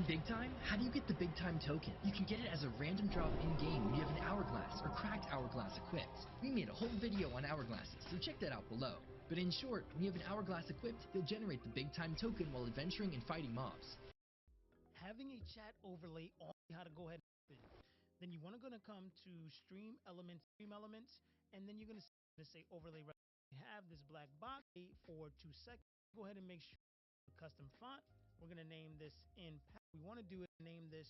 In Big Time, how do you get the Big Time token? You can get it as a random drop in-game when you have an hourglass or cracked hourglass equipped. We made a whole video on hourglasses, so check that out below. But in short, when you have an hourglass equipped, you'll generate the Big Time token while adventuring and fighting mobs. Having a chat overlay on how to go ahead and then you want to come to stream elements, and then you're going to say overlay. We have this black box for 2 seconds. Go ahead and make sure custom font. We're going to name this impact. We want to do it, name this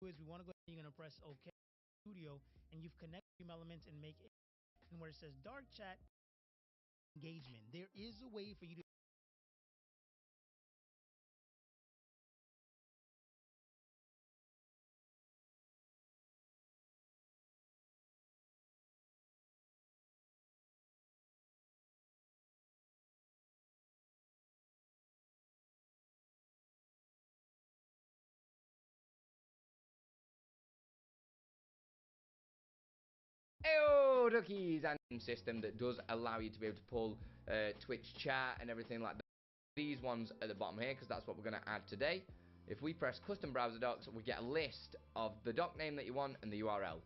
we want to go ahead and you're going to press OK Studio, and you've connected stream elements and make it. And where it says dark chat engagement, there is a way for you to Heyo, duckies, and system that does allow you to be able to pull Twitch chat and everything like that. These ones at the bottom here, because that's what we're going to add today. If we press custom browser docs, we get a list of the doc name that you want and the URL.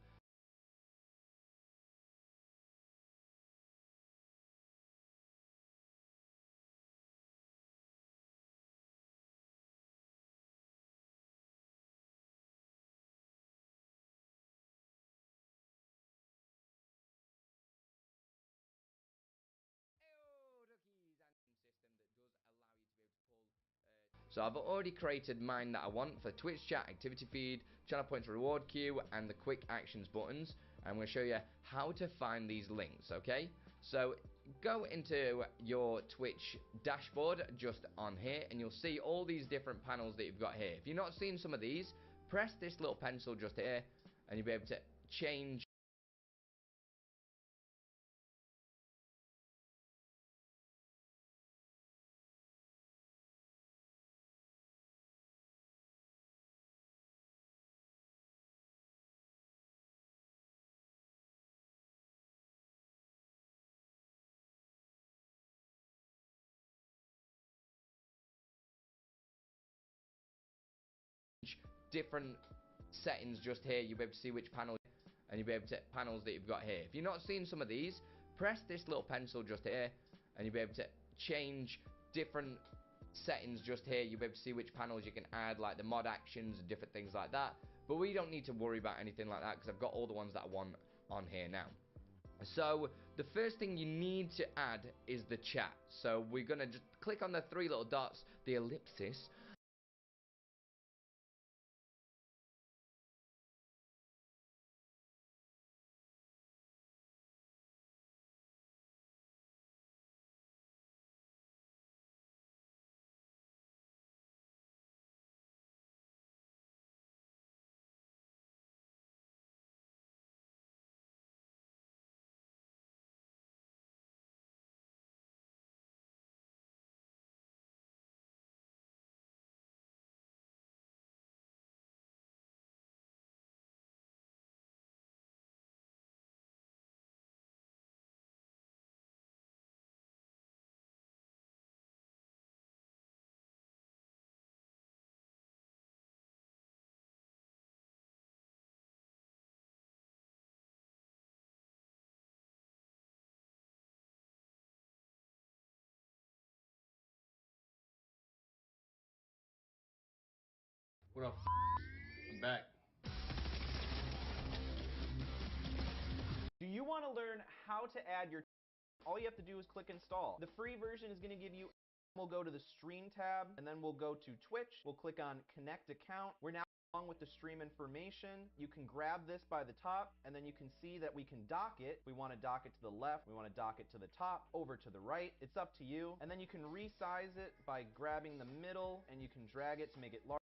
So I've already created mine that I want for Twitch chat, activity feed, channel pointer reward queue, and the quick actions buttons. I'm going to show you how to find these links, okay? So go into your Twitch dashboard just on here, and you'll see all these different panels that you've got here. If you're not seeing some of these, press this little pencil just here, and you'll be able to change different settings just here. You'll be able to see which panel, and you'll be able to panels that you've got here. If you're not seeing some of these, press this little pencil just here, and you'll be able to change different settings just here. You'll be able to see which panels you can add, like the mod actions and different things like that. But we don't need to worry about anything like that because I've got all the ones that I want on here now. So the first thing you need to add is the chat. So we're going to just click on the 3 little dots, the ellipsis. What up? I'm back. Do you want to learn how to add your... All you have to do is click install. The free version is going to give you... We'll go to the stream tab, and then we'll go to Twitch. We'll click on connect account. We're now along with the stream information. You can grab this by the top, and then you can see that we can dock it. We want to dock it to the left. We want to dock it to the top, over to the right. It's up to you. And then you can resize it by grabbing the middle, and you can drag it to make it large.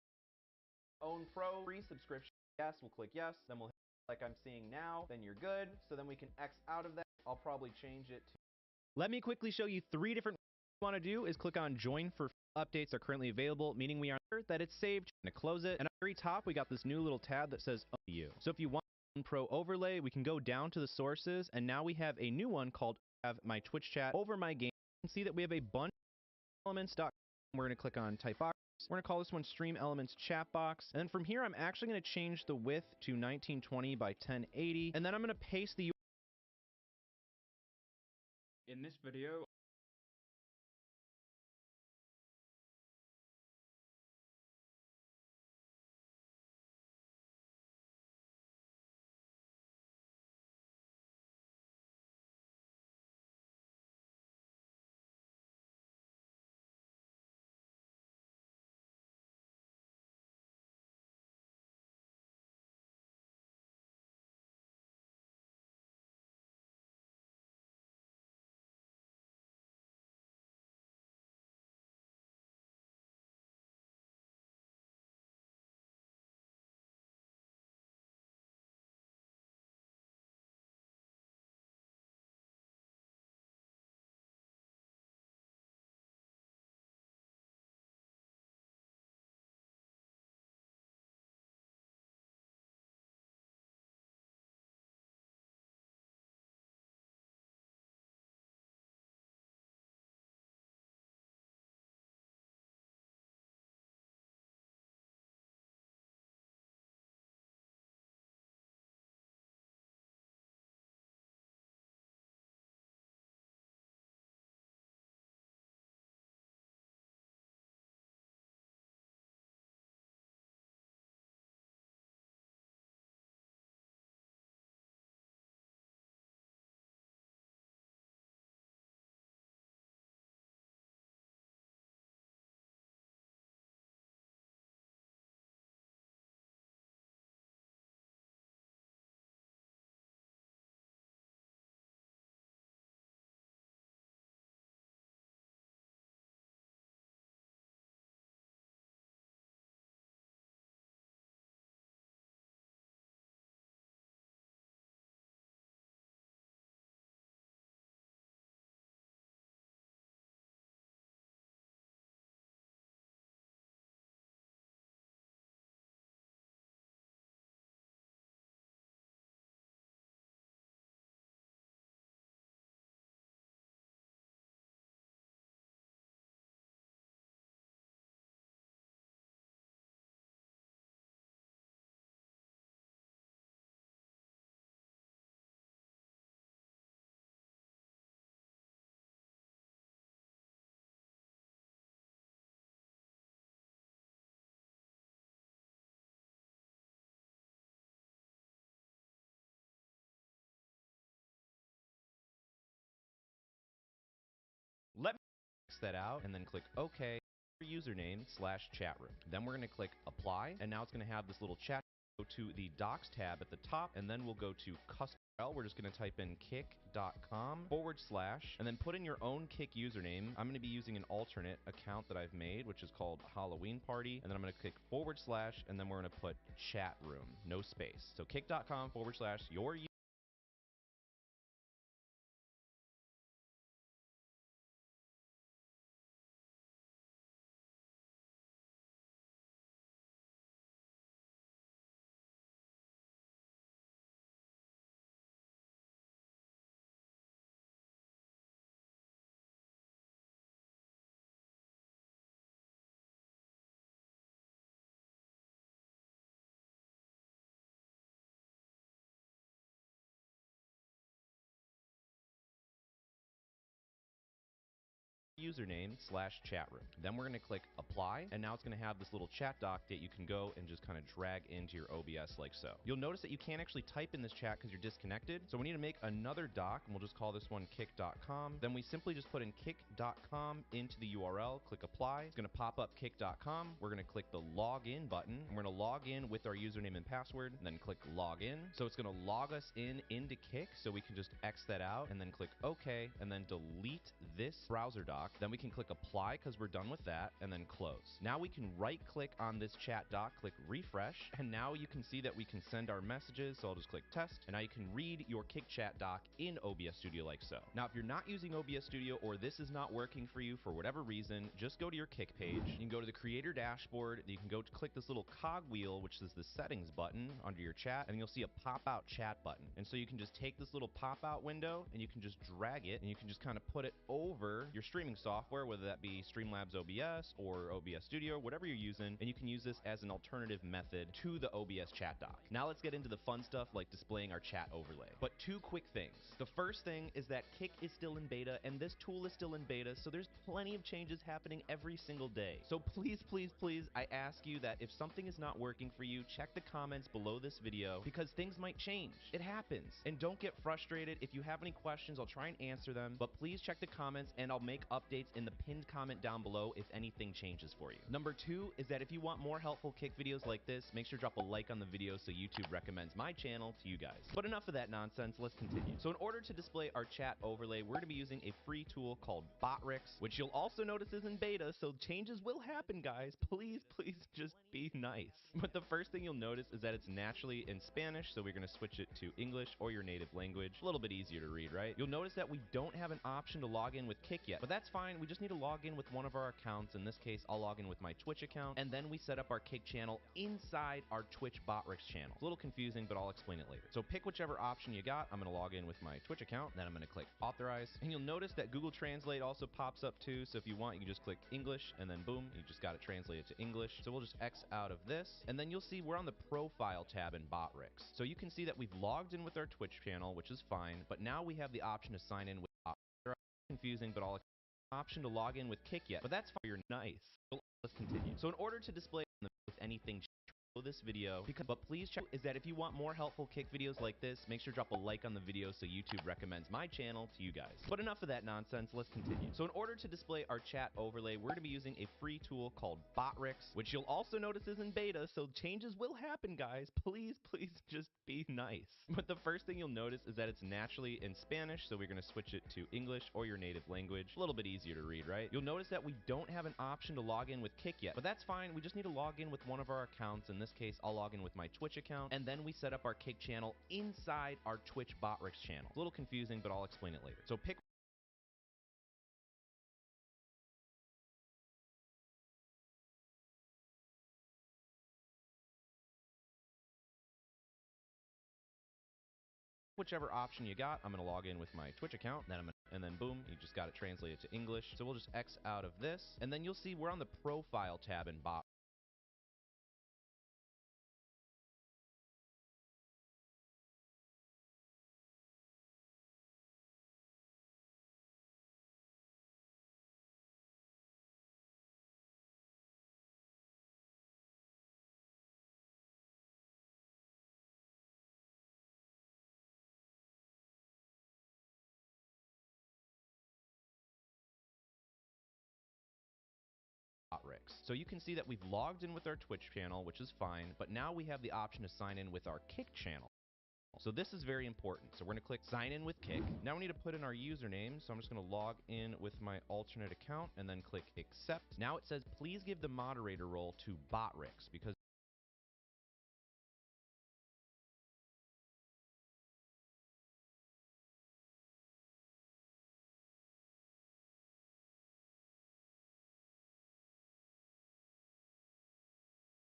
Own Pro free subscription. Yes, we'll click yes. Then we'll hit like I'm seeing now. Then you're good. So then we can X out of that. I'll probably change it to... Let me quickly show you 3 different... What you want to do is click on join for updates are currently available, meaning we are sure that it's saved. I'm going to close it. And at the very top, we got this new little tab that says you. So if you want Own Pro overlay, we can go down to the sources, and now we have a new one called have my Twitch chat over my game. You can see that we have a bunch of elements. We're going to click on typography. We're going to call this one Stream Elements Chat Box. And then from here, I'm actually going to change the width to 1920 by 1080. And then I'm going to paste the In this video, let me X that out and then click OK. Username / chat room. Then we're going to click apply, and now it's going to have this little chat. Go to the docs tab at the top, and then we'll go to custom URL. We're just going to type in kick.com / and then put in your own Kick username. I'm going to be using an alternate account that I've made, which is called Halloween Party, and then I'm going to click / and then we're going to put chat room, no space. So kick.com / your username / chat room. Then we're going to click apply, and now it's going to have this little chat doc that you can go and just kind of drag into your OBS like so. You'll notice that you can't actually type in this chat because you're disconnected, so we need to make another doc, and we'll just call this one kick.com. Then we simply just put in kick.com into the URL, click apply. It's going to pop up kick.com. We're going to click the login button, and we're going to log in with our username and password, and then click login. So it's going to log us into Kick, so we can just X that out, and then click OK, and then delete this browser doc. Then we can click apply because we're done with that, and then close. Now we can right click on this chat doc, click refresh, and now you can see that we can send our messages. So I'll just click test, and now you can read your Kick chat doc in OBS Studio like so. Now if you're not using OBS Studio, or this is not working for you for whatever reason, just go to your Kick page. You can go to the creator dashboard. You can go to click this little cog wheel, which is the settings button under your chat, and you'll see a pop out chat button. And so you can just take this little pop out window, and you can just drag it, and you can just kind of put it over your streaming software, whether that be Streamlabs OBS or OBS Studio, whatever you're using, and you can use this as an alternative method to the OBS chat dock. Now let's get into the fun stuff like displaying our chat overlay. But two quick things. The first thing is that Kick is still in beta, and this tool is still in beta, so there's plenty of changes happening every single day. So please, please, please, I ask you that if something is not working for you, check the comments below this video, because things might change. It happens. And don't get frustrated. If you have any questions, I'll try and answer them, but please check the comments, and I'll make updates in the pinned comment down below if anything changes for you. Number two is that if you want more helpful Kick videos like this, make sure to drop a like on the video so YouTube recommends my channel to you guys. But enough of that nonsense, let's continue. So in order to display our chat overlay, we're going to be using a free tool called Botrix, which you'll also notice is in beta, so changes will happen, guys. Please, please just be nice. But the first thing you'll notice is that it's naturally in Spanish, so we're going to switch it to English or your native language. A little bit easier to read, right? You'll notice that we don't have an option to log in with Kick yet, but that's fine. We just need to log in with one of our accounts. In this case, I'll log in with my Twitch account, and then we set up our Kick channel inside our Twitch Botrix channel. It's a little confusing, but I'll explain it later. So pick whichever option you got. I'm going to log in with my Twitch account, then I'm going to click Authorize, and you'll notice that Google Translate also pops up too, so if you want, you can just click English, and then boom, you just got it translated to English. So we'll just X out of this, and then you'll see we're on the Profile tab in Botrix. So you can see that we've logged in with our Twitch channel, which is fine, but now we have the option to sign in with Botrix. Confusing, but I'll option to log in with Kick yet, but that's fine. You're nice. So let's continue. So in order to display with anything this video, but please check is that if you want more helpful Kick videos like this, make sure to drop a like on the video so YouTube recommends my channel to you guys. But enough of that nonsense, let's continue. So in order to display our chat overlay, we're going to be using a free tool called Botrix, which you'll also notice is in beta, so changes will happen, guys. Please, please just be nice. But the first thing you'll notice is that it's naturally in Spanish, so we're going to switch it to English or your native language. A little bit easier to read, right? You'll notice that we don't have an option to log in with Kick yet, but that's fine. We just need to log in with one of our accounts. In this case, I'll log in with my Twitch account, and then we set up our Kick channel inside our Twitch Botrix channel. It's a little confusing, but I'll explain it later. So pick whichever option you got. I'm going to log in with my Twitch account, and then boom, you just got it translated to English. So we'll just X out of this, and then you'll see we're on the Profile tab in Botrix. So you can see that we've logged in with our Twitch channel, which is fine, but now we have the option to sign in with our Kick channel. So this is very important. So we're going to click sign in with Kick. Now we need to put in our username. So I'm just going to log in with my alternate account and then click accept. Now it says, please give the moderator role to Botrix, because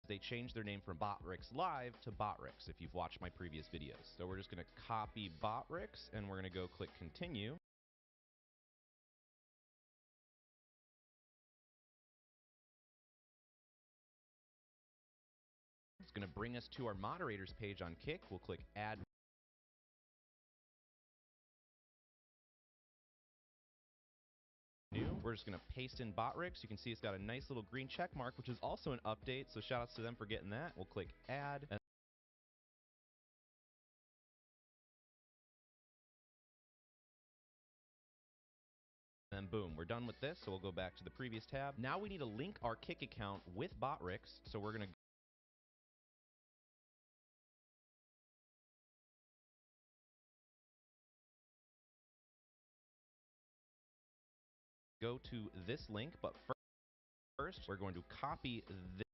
they changed their name from Botrix Live to Botrix if you've watched my previous videos. So we're just going to copy Botrix, and we're going to go click continue. It's going to bring us to our moderators page on Kick. We'll click add. New. We're just going to paste in Botrix. You can see it's got a nice little green check mark, which is also an update, so shout outs to them for getting that. We'll click add. And then boom, we're done with this, so we'll go back to the previous tab. Now we need to link our Kick account with Botrix, so we're going to go to this link, but first we're going to copy this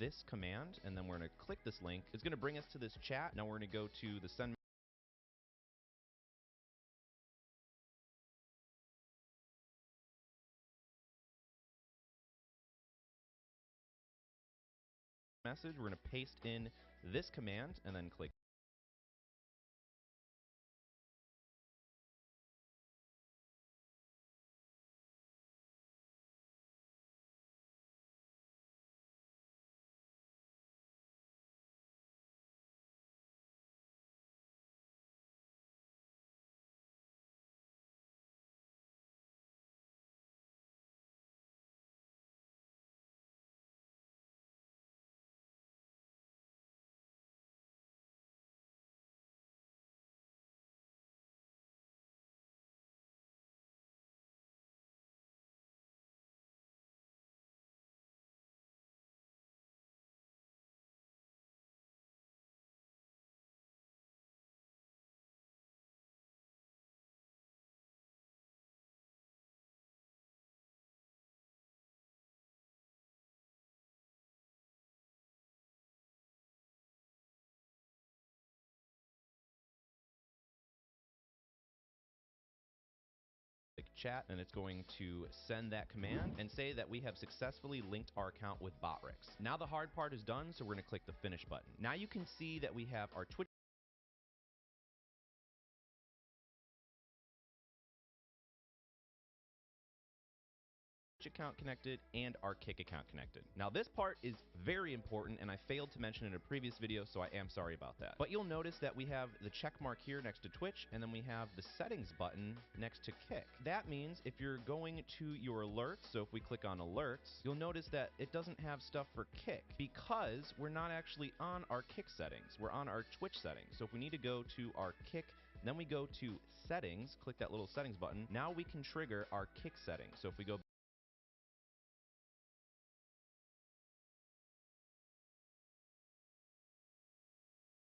this command, and then we're going to click this link. It's going to bring us to this chat. Now we're going to go to the send message. We're going to paste in this command and then click chat, and it's going to send that command and say that we have successfully linked our account with Botrix. Now the hard part is done, so we're going to click the finish button. Now you can see that we have our Twitch account connected and our Kick account connected. Now this part is very important, and I failed to mention in a previous video, so I am sorry about that. But you'll notice that we have the check mark here next to Twitch, and then we have the settings button next to Kick. That means if you're going to your alerts, so if we click on alerts, you'll notice that it doesn't have stuff for Kick because we're not actually on our Kick settings. We're on our Twitch settings. So if we need to go to our Kick, then we go to settings, click that little settings button. Now we can trigger our Kick settings. So if we go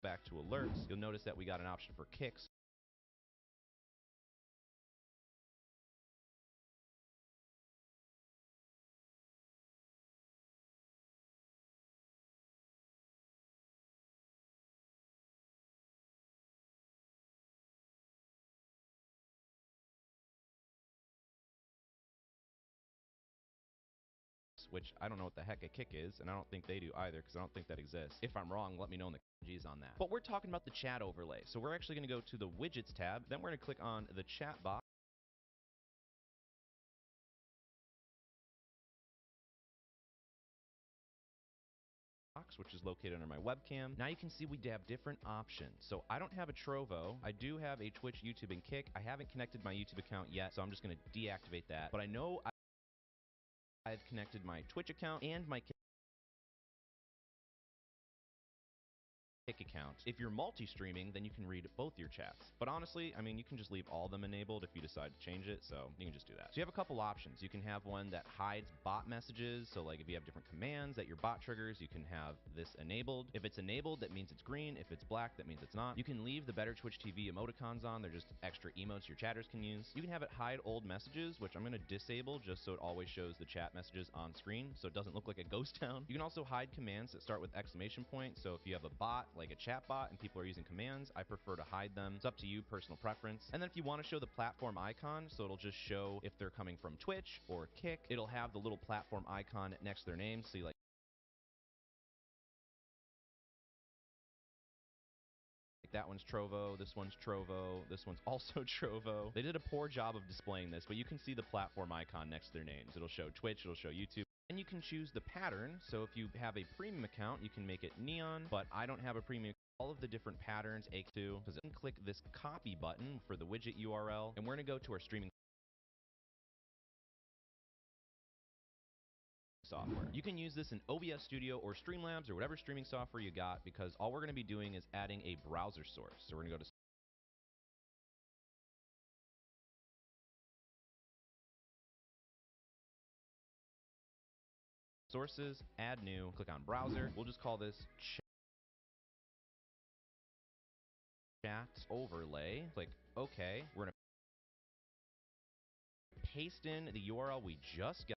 back to alerts, you'll notice that we got an option for kicks. Which I don't know what the heck a kick is, and I don't think they do either, because I don't think that exists. If I'm wrong, let me know in the G's on that. But we're talking about the chat overlay. So we're actually going to go to the widgets tab, then we're going to click on the chat box, which is located under my webcam. Now you can see we have different options. So I don't have a Trovo. I do have a Twitch, YouTube, and Kick. I haven't connected my YouTube account yet, so I'm just going to deactivate that. But I know I've connected my Twitch account and my Kick account. If you're multi-streaming, then you can read both your chats. But honestly, I mean, you can just leave all of them enabled if you decide to change it, so you can just do that. So you have a couple options. You can have one that hides bot messages, so like if you have different commands that your bot triggers, you can have this enabled. If it's enabled, that means it's green. If it's black, that means it's not. You can leave the Better Twitch TV emoticons on. They're just extra emotes your chatters can use. You can have it hide old messages, which I'm going to disable just so it always shows the chat messages on screen, so it doesn't look like a ghost town. You can also hide commands that start with exclamation point, so if you have a bot, like a chat bot, and people are using commands, I prefer to hide them. It's up to you, personal preference. And then if you want to show the platform icon, so it'll just show if they're coming from Twitch or Kick, it'll have the little platform icon next to their name, so you like that one's Trovo, this one's Trovo, this one's also Trovo. They did a poor job of displaying this, but you can see the platform icon next to their names. It'll show Twitch, it'll show YouTube. And you can choose the pattern, so if you have a premium account, you can make it neon, but I don't have a premium. All of the different patterns, A2, because then click this copy button for the widget URL, and we're going to go to our streaming software. You can use this in OBS Studio or Streamlabs or whatever streaming software you got, because all we're going to be doing is adding a browser source. So we're going to go to sources, add new, click on browser. We'll just call this chat overlay. Click OK. We're going to paste in the URL we just got.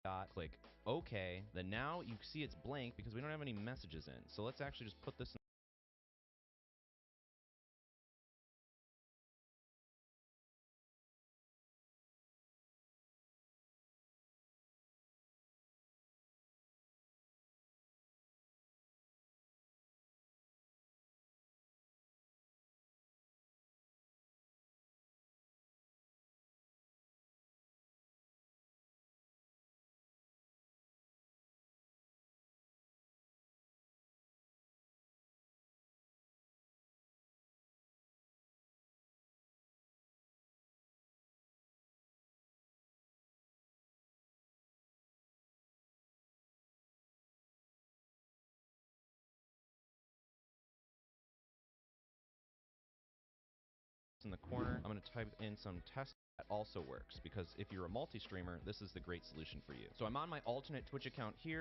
dot, click OK. Then now you see it's blank because we don't have any messages in. So let's actually just put this in the corner. I'm going to type in some test. That also works because if you're a multi-streamer, this is the great solution for you. So I'm on my alternate Twitch account here.